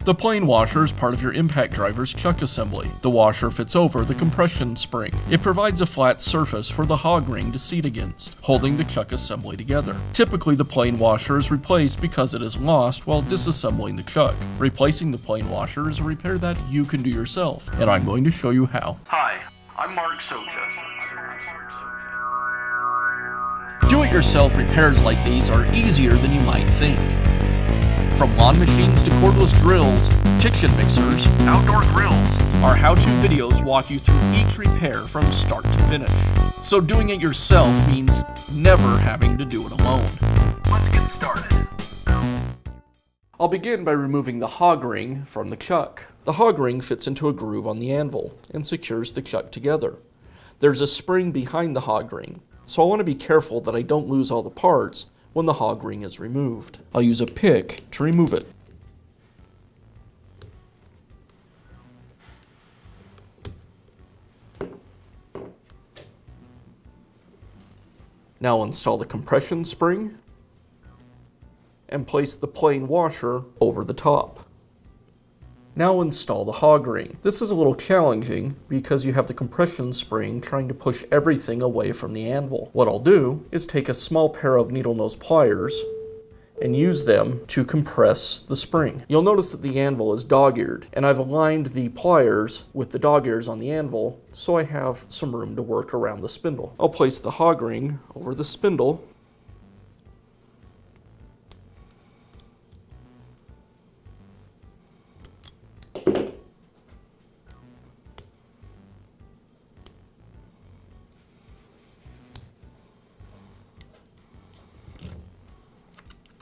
The plane washer is part of your impact driver's chuck assembly. The washer fits over the compression spring. It provides a flat surface for the hog ring to seat against, holding the chuck assembly together. Typically, the plane washer is replaced because it is lost while disassembling the chuck. Replacing the plane washer is a repair that you can do yourself, and I'm going to show you how. Hi, I'm Mark Socha. Do-it-yourself repairs like these are easier than you might think. From lawn machines to cordless drills, kitchen mixers, Outdoor grills. our how-to videos walk you through each repair from start to finish. So doing it yourself means never having to do it alone. Let's get started. I'll begin by removing the hog ring from the chuck. The hog ring fits into a groove on the anvil and secures the chuck together. There's a spring behind the hog ring, so I want to be careful that I don't lose all the parts when the hog ring is removed. I'll use a pick to remove it. Now install the compression spring and place the plane washer over the top. Now install the hog ring. This is a little challenging because you have the compression spring trying to push everything away from the anvil. What I'll do is take a small pair of needle nose pliers and use them to compress the spring. You'll notice that the anvil is dog-eared, and I've aligned the pliers with the dog ears on the anvil so I have some room to work around the spindle. I'll place the hog ring over the spindle .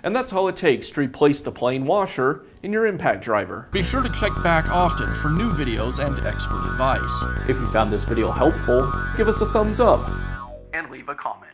And that's all it takes to replace the plane washer in your impact driver. Be sure to check back often for new videos and expert advice. If you found this video helpful, give us a thumbs up And leave a comment.